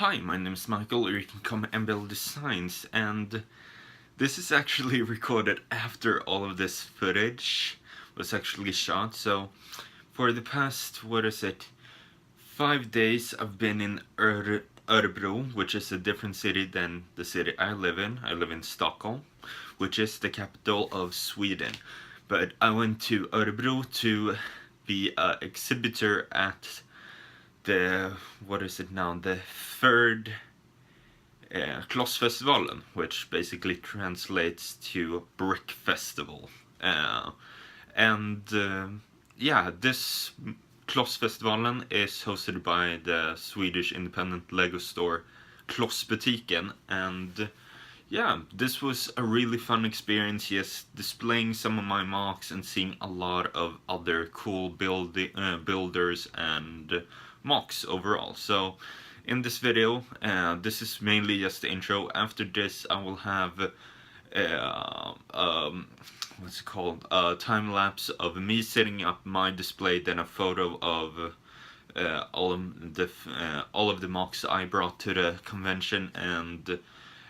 Hi, my name is Michael, or you can call me MBL Designs, and this is actually recorded after all of this footage was actually shot. So for the past, 5 days I've been in Örebro, which is a different city than the city I live in. I live in Stockholm, which is the capital of Sweden. But I went to Örebro to be an exhibitor at the the third Klossfestivalen, which basically translates to Brick Festival. This Klossfestivalen is hosted by the Swedish independent Lego store Klossbutiken, and this was a really fun experience. Yes, displaying some of my mocks and seeing a lot of other cool builders and mocks overall. So in this video, this is mainly just the intro. After this I will have a time lapse of me setting up my display, then a photo of all of the mocks I brought to the convention, and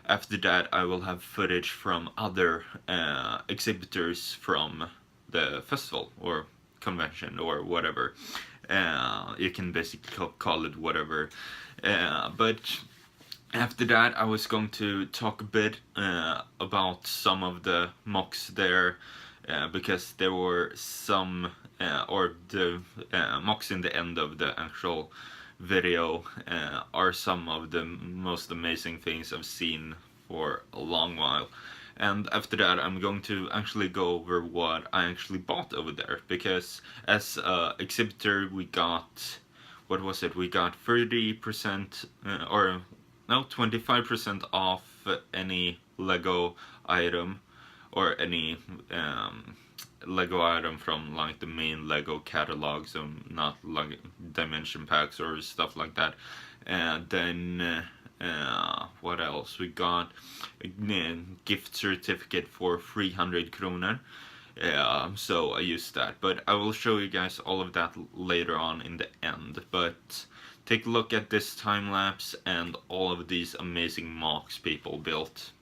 after that I will have footage from other exhibitors from the festival or convention or whatever. You can basically call it whatever. But after that I was going to talk a bit about some of the mocks there, because there were some mocks in the end of the actual video are some of the most amazing things I've seen for a long while. And after that I'm going to actually go over what I actually bought over there, because as an exhibitor we got, we got 30% 25% off any Lego item, or any Lego item from like the main Lego catalog, so not like dimension packs or stuff like that. And then what else? We got a gift certificate for 300 kronor. So I used that, but I will show you guys all of that later on in the end. But take a look at this time lapse and all of these amazing mocks people built.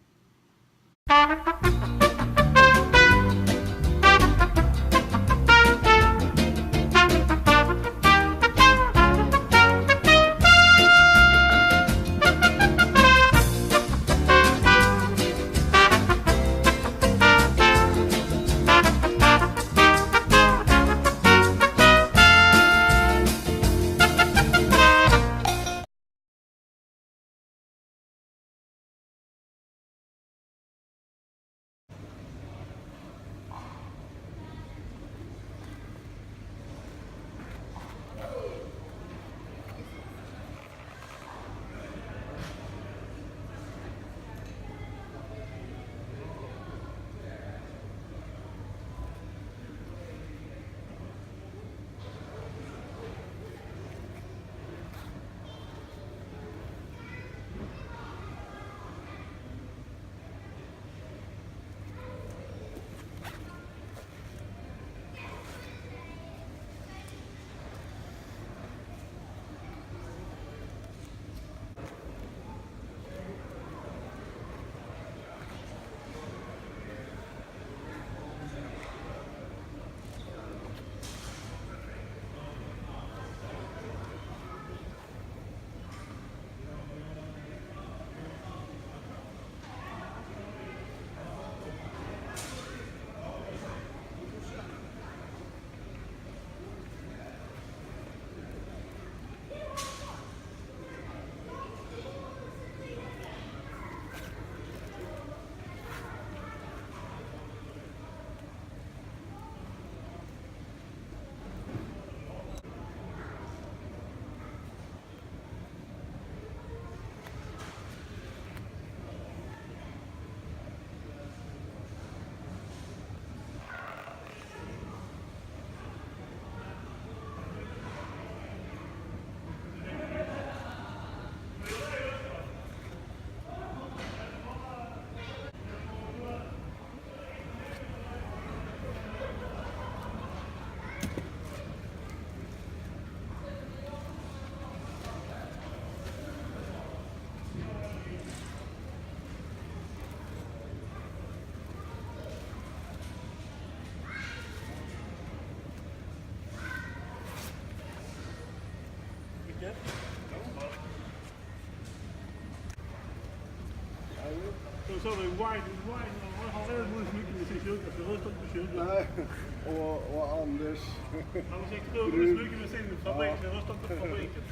Så er det wine, vad har det nu mycket musik så röstar du på kyrkan? Nej, och Anders. Han har säkert roligt mycket musik i fabriken, så röstar på fabriken.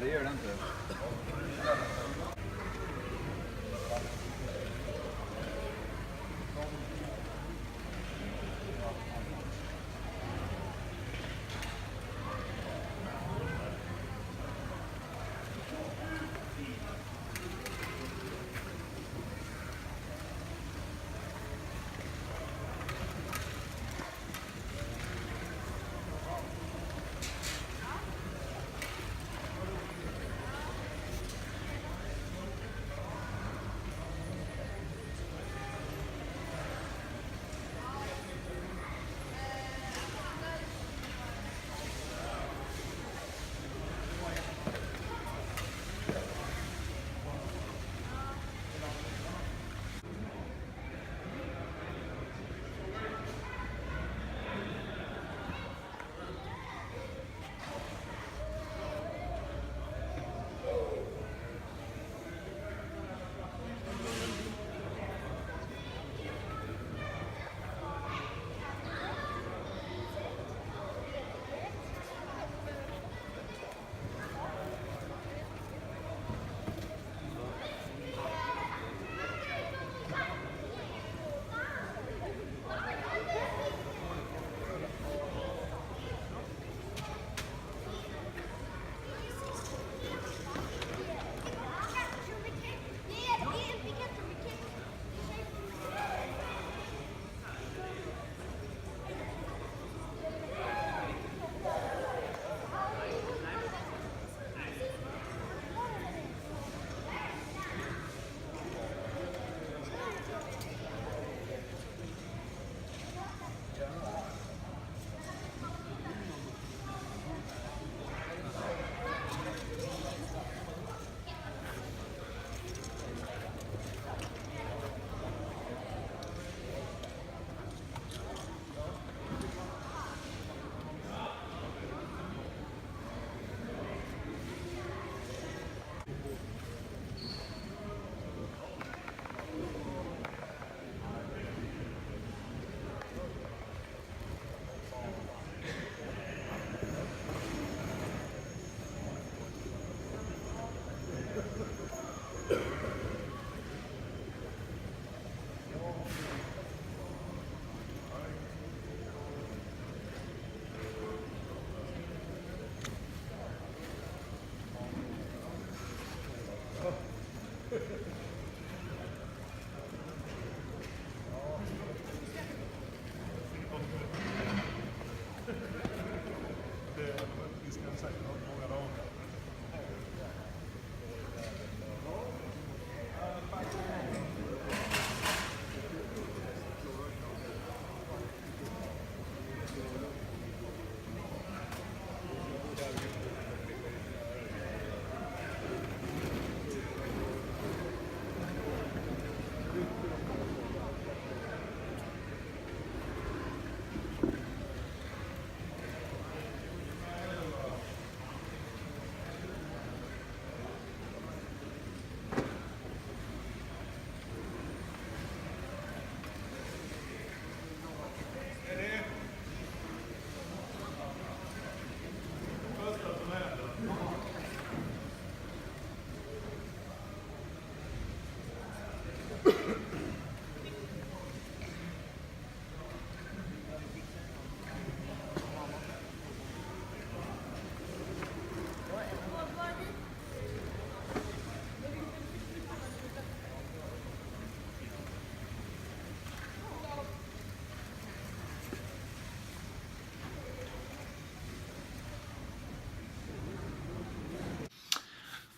Nej, det gör det inte.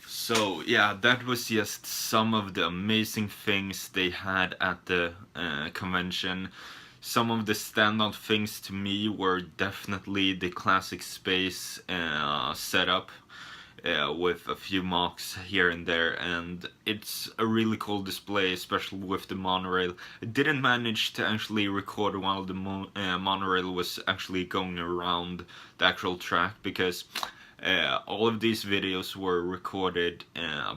So yeah, that was just some of the amazing things they had at the convention. Some of the standout things to me were definitely the classic space setup with a few mocks here and there, and it's a really cool display, especially with the monorail. I didn't manage to actually record while the monorail was actually going around the actual track, because all of these videos were recorded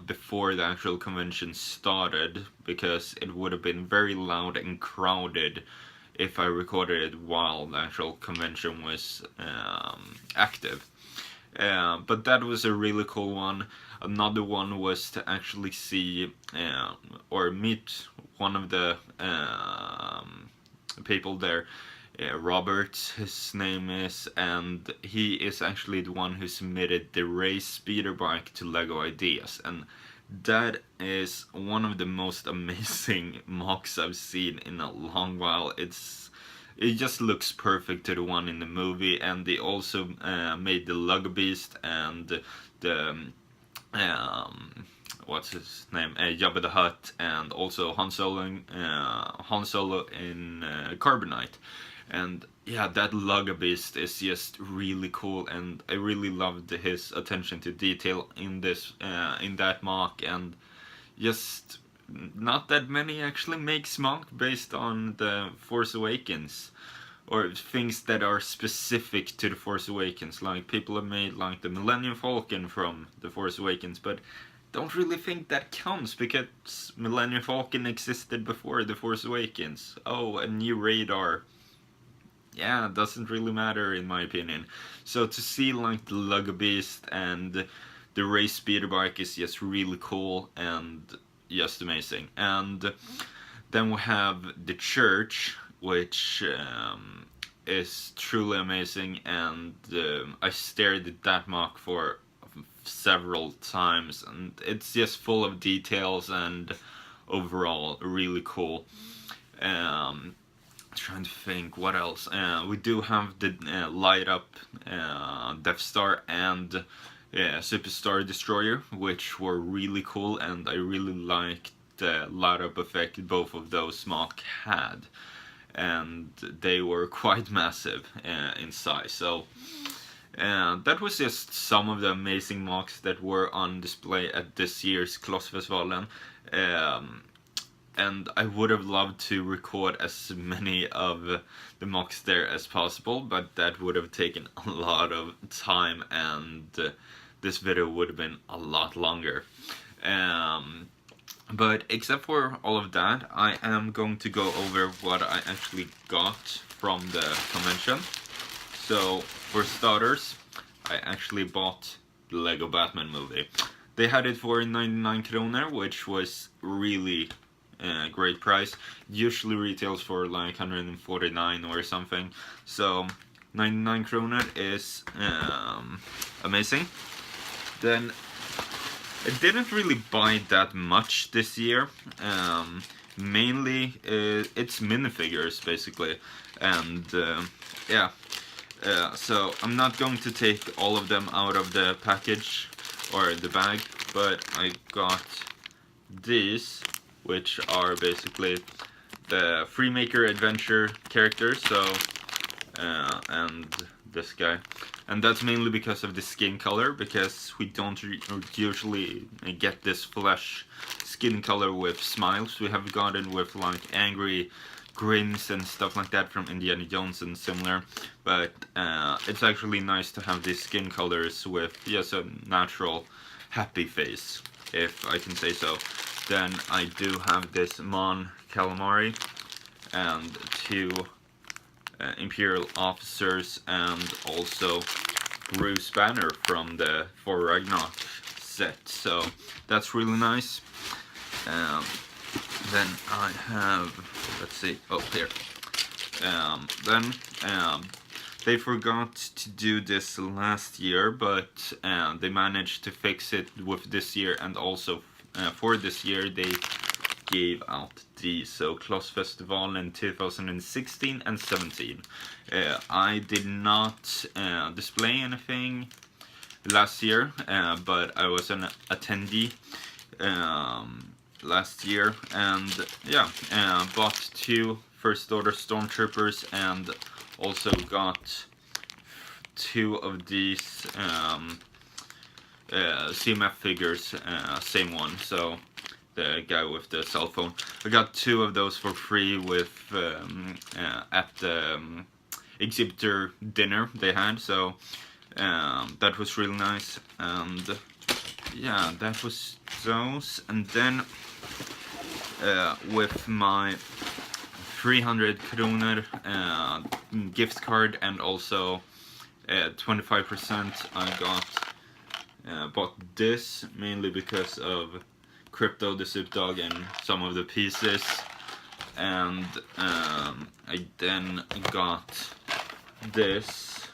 before the actual convention started, because it would have been very loud and crowded if I recorded it while the actual convention was active. But that was a really cool one. Another one was to actually see or meet one of the people there. Robert, his name is, and he is actually the one who submitted the race speeder bike to Lego Ideas, and that is one of the most amazing mocks I've seen in a long while. It just looks perfect to the one in the movie, and they also made the Lug Beast and the what's his name, Jabba the Hutt, and also Han Solo in Carbonite. And yeah, that Lug Beast is just really cool, and I really loved his attention to detail in this in that mock, and just not that many actually make mock based on the Force Awakens or things that are specific to the Force Awakens. Like people have made like the Millennium Falcon from the Force Awakens, but don't really think that counts because Millennium Falcon existed before the Force Awakens. Oh, a new radar. Yeah, doesn't really matter in my opinion. So to see like the Lug Beast and the race speeder bike is just really cool and just amazing. And then we have the church, which is truly amazing, and I stared at that mock for several times, and it's just full of details and overall really cool. Trying to think what else. We do have the light up Death Star and Superstar Destroyer, which were really cool, and I really liked the light up effect both of those mock had, and they were quite massive in size. So that was just some of the amazing mocks that were on display at this year's Klossfestivalen. And I would have loved to record as many of the mocks there as possible, but that would have taken a lot of time, and this video would have been a lot longer. But except for all of that, I am going to go over what I actually got from the convention. So for starters, I actually bought the Lego Batman movie. They had it for 99 kroner, which was really great price. Usually retails for like 149 or something. So 99 kroner is amazing. Then I didn't really buy that much this year. Mainly it's minifigures basically, and yeah. So I'm not going to take all of them out of the package or the bag, but I got these, which are basically the Freemaker Adventure characters. So and this guy, and that's mainly because of the skin color, because we don't usually get this flesh skin color with smiles. We have gotten with like angry grins and stuff like that from Indiana Jones and similar, but it's actually nice to have these skin colors with just a natural happy face, if I can say so. Then I do have this Mon Calamari and two Imperial officers, and also Bruce Banner from the Thor Ragnarok set, so that's really nice. Then I have, let's see, oh here. Then they forgot to do this last year, but they managed to fix it with this year, and also for this year they gave out these. So Klossfestivalen in 2016 and 17. I did not display anything last year, but I was an attendee last year, and yeah, bought two First Order Stormtroopers, and also got two of these CMF figures, same one, so the guy with the cell phone. I got two of those for free with at the exhibitor dinner they had, so that was really nice. And yeah, that was those. And then with my 300 kroner gift card, and also 25% I got bought this mainly because of Crypto the Soup Dog and some of the pieces, and I then got this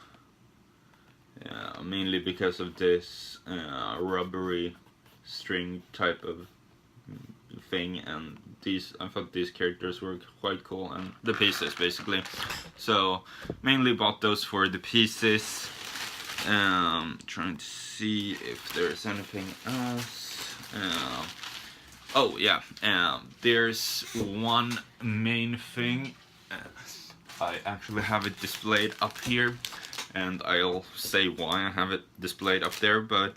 mainly because of this rubbery string type of thing, and I thought these characters were quite cool, and the pieces basically. So mainly bought those for the pieces. Trying to see if there's anything else. Oh yeah, there's one main thing. I actually have it displayed up here, and I'll say why I have it displayed up there. But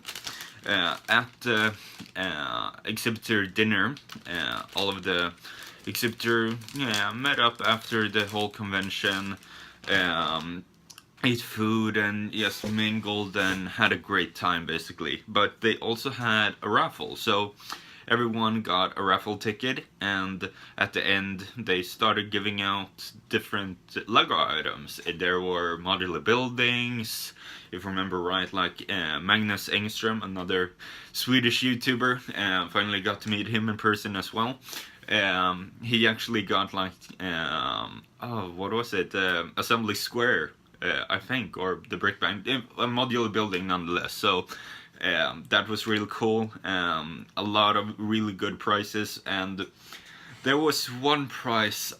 at the exhibitor dinner, all of the exhibitor met up after the whole convention, ate food and just mingled and had a great time basically. But they also had a raffle, so everyone got a raffle ticket, and at the end they started giving out different Lego items. There were modular buildings, if I remember right, like Magnus Engström, another Swedish YouTuber. Finally got to meet him in person as well. He actually got like, oh, what was it? Assembly Square, I think, or the Brick Bank, a modular building nonetheless. So that was really cool. A lot of really good prices, and there was one price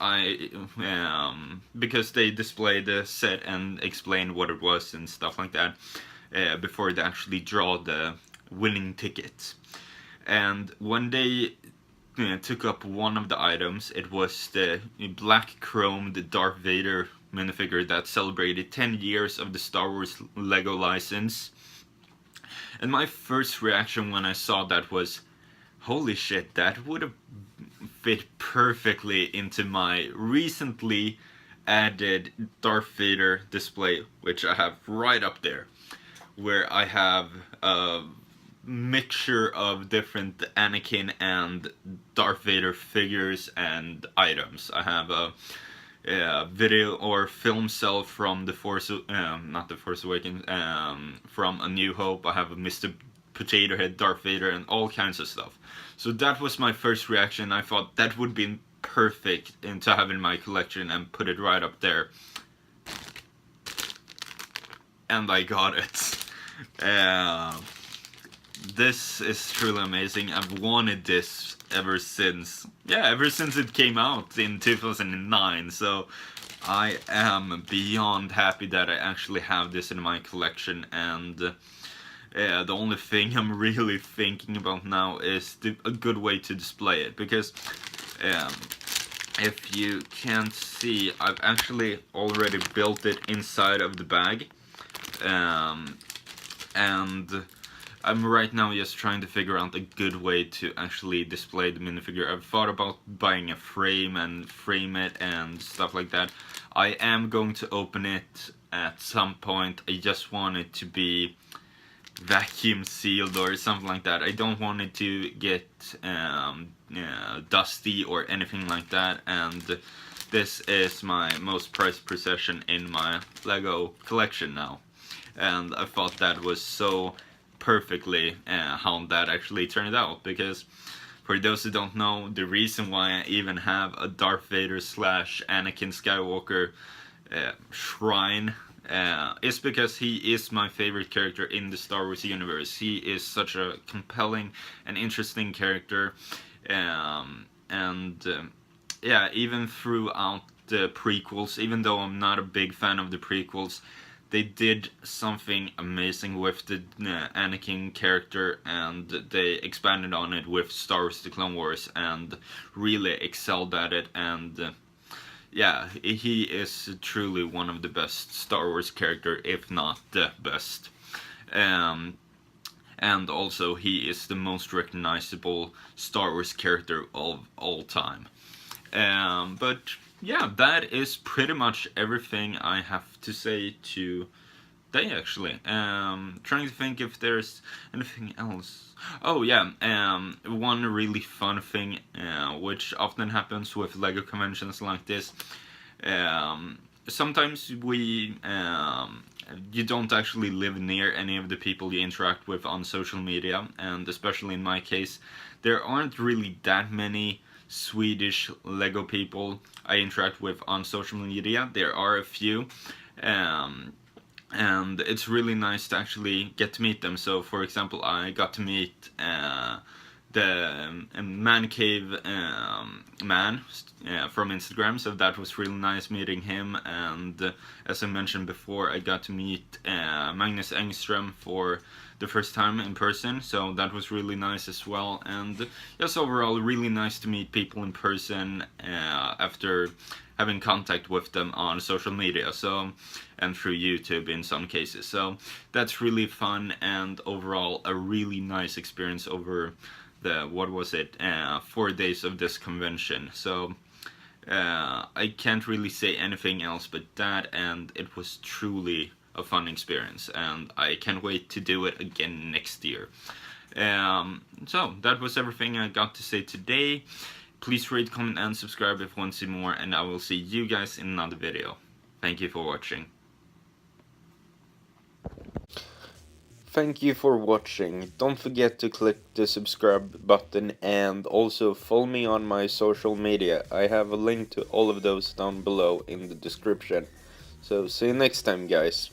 because they displayed the set and explained what it was and stuff like that before they actually draw the winning tickets. And when they took up one of the items, it was the black chromed Darth Vader minifigure that celebrated 10 years of the Star Wars Lego license. And my first reaction when I saw that was, holy shit, that would have fit perfectly into my recently added Darth Vader display, which I have right up there, where I have a mixture of different Anakin and Darth Vader figures and items. I have a video or film cell from not the Force Awakens, from A New Hope. I have a Mr. Potato Head Darth Vader and all kinds of stuff. So that was my first reaction. I thought that would be perfect to have in my collection and put it right up there. And I got it. This is truly amazing. I've wanted this ever since it came out in 2009, so I am beyond happy that I actually have this in my collection. And the only thing I'm really thinking about now is a good way to display it, because if you can't see, I've actually already built it inside of the bag, and I'm right now just trying to figure out a good way to actually display the minifigure. I've thought about buying a frame and frame it and stuff like that. I am going to open it at some point. I just want it to be vacuum sealed or something like that. I don't want it to get dusty or anything like that. And this is my most prized possession in my Lego collection now. And I thought that was so perfectly how that actually turned out, because for those who don't know, the reason why I even have a Darth Vader / Anakin Skywalker shrine is because he is my favorite character in the Star Wars universe. He is such a compelling and interesting character, yeah, even throughout the prequels, even though I'm not a big fan of the prequels, they did something amazing with the Anakin character, and they expanded on it with Star Wars The Clone Wars and really excelled at it. And yeah, he is truly one of the best Star Wars character, if not the best. And also he is the most recognizable Star Wars character of all time. But yeah, that is pretty much everything I have to say today, actually. Trying to think if there's anything else. Oh yeah, one really fun thing, which often happens with LEGO conventions like this. sometimes you don't actually live near any of the people you interact with on social media, and especially in my case, there aren't really that many Swedish Lego people I interact with on social media. There are a few, um, and it's really nice to actually get to meet them. So, for example, I got to meet the man cave man from Instagram, so that was really nice meeting him. And as I mentioned before, I got to meet Magnus Engström for the first time in person, so that was really nice as well. And just overall, really nice to meet people in person after having contact with them on social media, so, and through YouTube in some cases. So that's really fun, and overall a really nice experience over the, what was it, 4 days of this convention. So I can't really say anything else but that, and it was truly a fun experience, and I can't wait to do it again next year. So that was everything I got to say today. Please rate, comment, and subscribe if you want to see more, and I will see you guys in another video. Thank you for watching. Thank you for watching. Don't forget to click the subscribe button, and also follow me on my social media. I have a link to all of those down below in the description. So see you next time, guys.